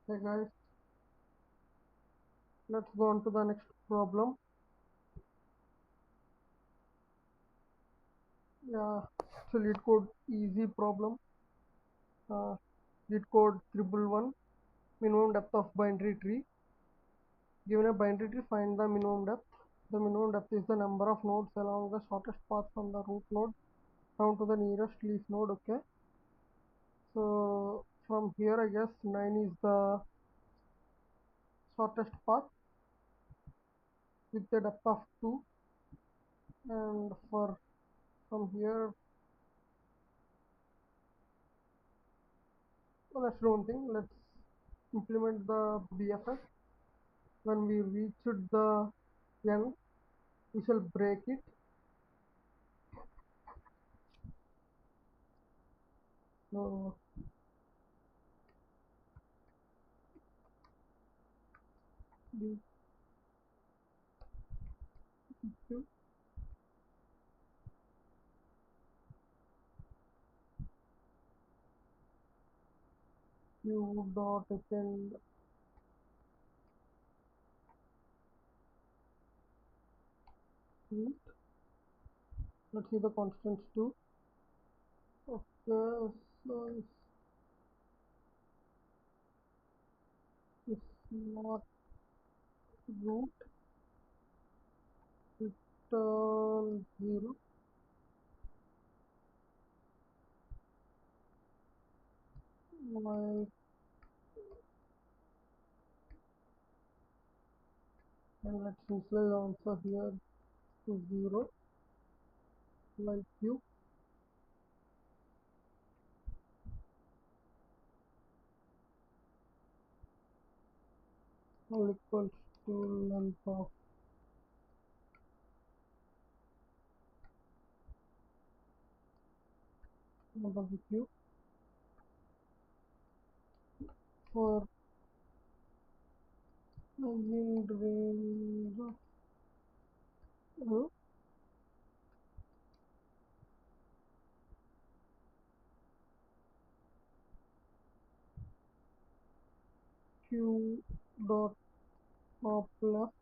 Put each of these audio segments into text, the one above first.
Hey guys, let's go on to the next problem. Yeah, so lead code easy problem. Lead code 111 minimum depth of binary tree. Given a binary tree, find the minimum depth. The minimum depth is the number of nodes along the shortest path from the root node down to the nearest leaf node. Okay, so from here I guess 9 is the shortest path with the depth of 2, and for from here, well, let's do one thing. Let's implement the BFS. When we reach the end, we shall break it. So you dot append int. Let's see the constants too. Okay, so it's not root, return 0. Like, and let's initialize also here to 0, like you. All equals to length of q for in range of q dot top left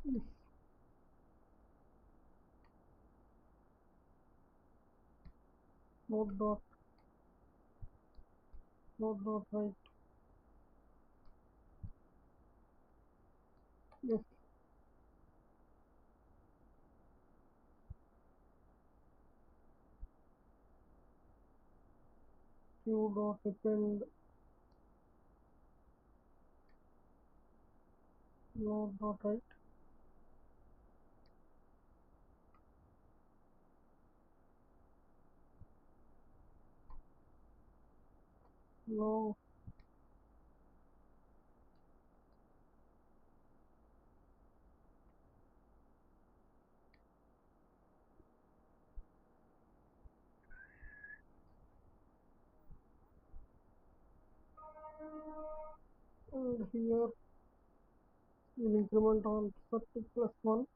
is node dot right. If q dot append node dot right, now and here we'll increment on 30 plus 1.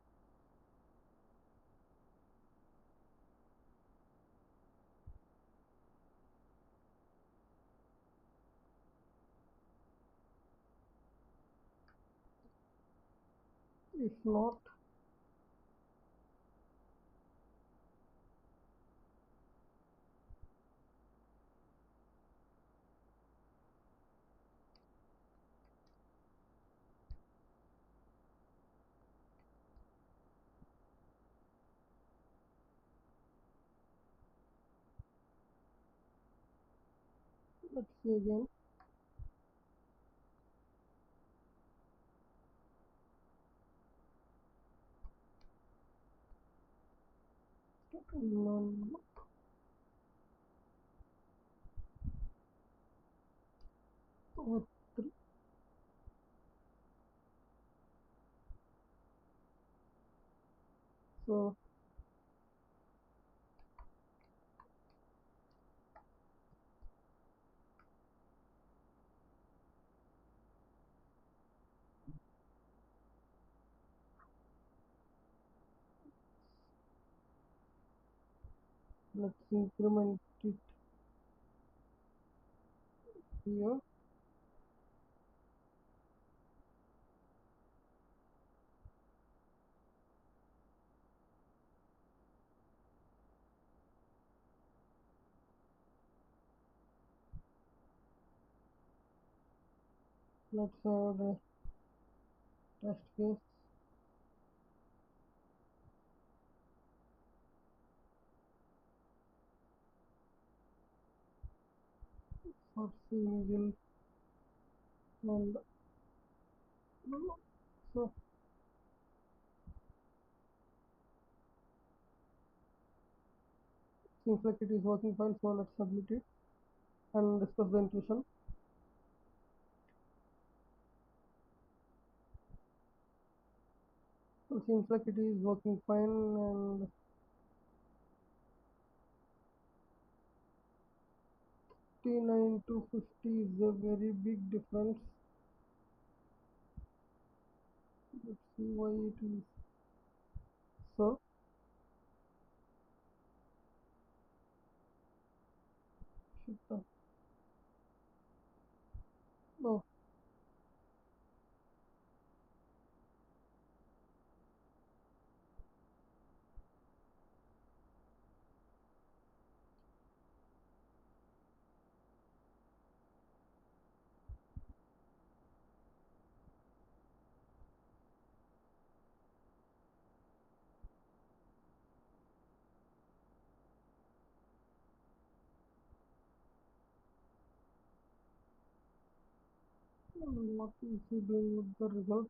If not, let's see again. None over 3. So Let's increment it here. Let's add a test case. For single and so seems like it is working fine, so let's submit it and discuss the intuition. So seems like it is working fine, and T9 to 50 is a very big difference. Let's see why it is so. Shit. No. What is he doing with the result?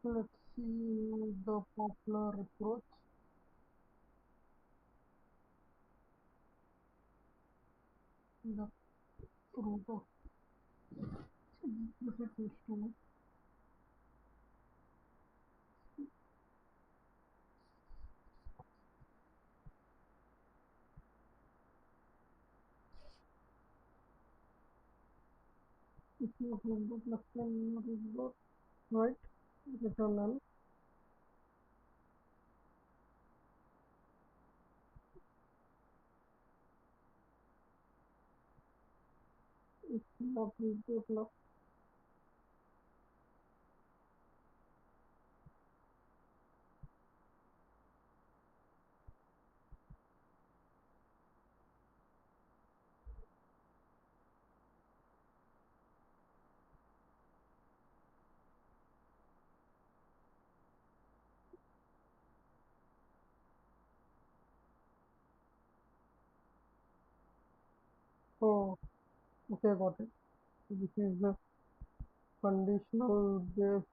Let's see the popular approach. The root of implicit is 2. If you have the plus sign, what is the right? Return null. If not, we go plus. Oh, okay, got it. So this is the conditional based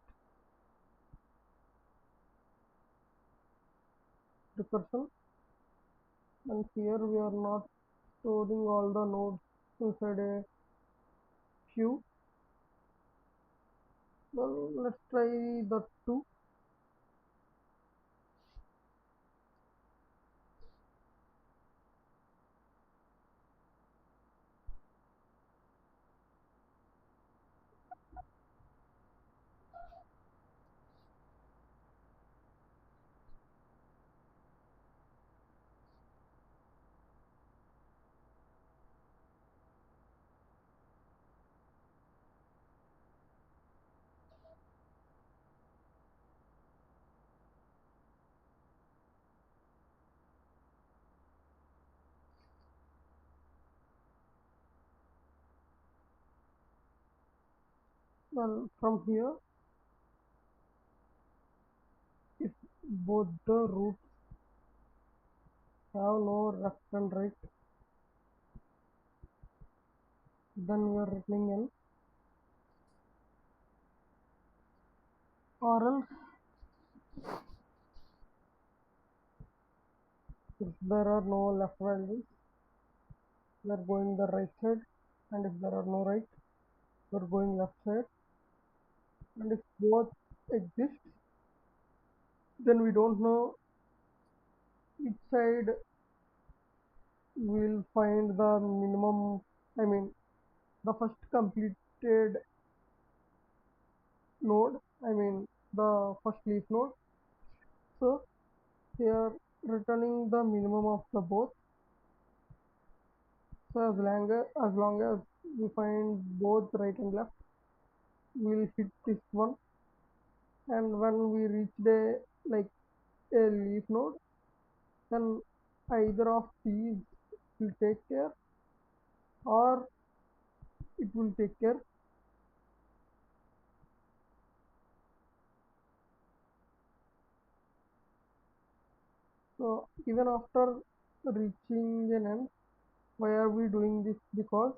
recursion, and here we are not storing all the nodes inside a queue. Well, let's try the 2. Well, from here, if both the roots have no left and right, then we are returning n, or else if there are no left values, we are going the right side, and if there are no right, we are going left side, and if both exist, then we don't know which side we'll find the minimum, I mean the first completed node, I mean the first leaf node. So here returning the minimum of the both. So as long as we find both right and left, we'll hit this one. And when we reach the like a leaf node, then either of these will take care or it will take care. So even after reaching an end, why are we doing this? Because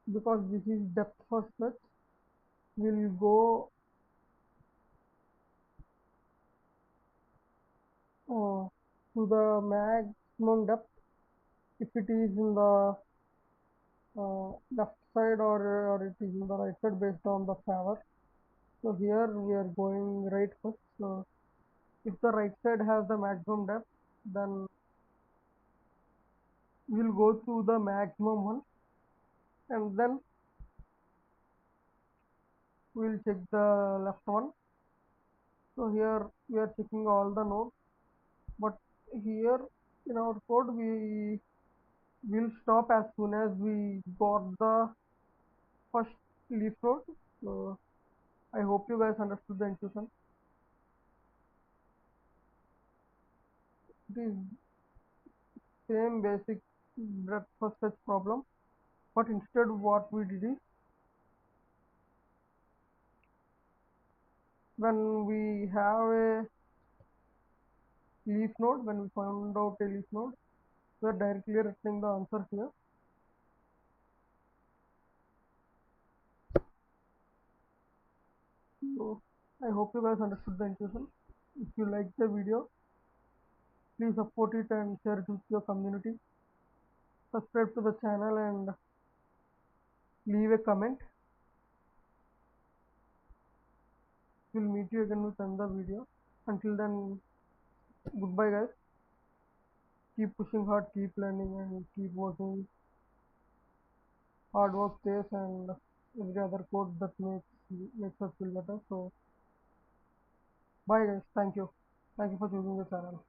this is depth first search. We'll go to the maximum depth if it is in the left side or it is in the right side based on the favor. So here we are going right first. So if the right side has the maximum depth, then we'll go to the maximum one, and then we'll check the left one. So here we are checking all the nodes, but here in our code we will stop as soon as we got the first leaf node. So I hope you guys understood the intuition. It is same basic breadth first search problem, but instead what we did is when we have a leaf node, when we found out a leaf node, we are directly returning the answer here. So I hope you guys understood the intuition. If you like the video, please support it and share it with your community. Subscribe to the channel and leave a comment. We'll meet you again with another video. Until then, goodbye guys. Keep pushing hard, keep learning, and keep working. Hard work pays, and every other code that makes us feel better. So bye guys. Thank you for choosing the channel.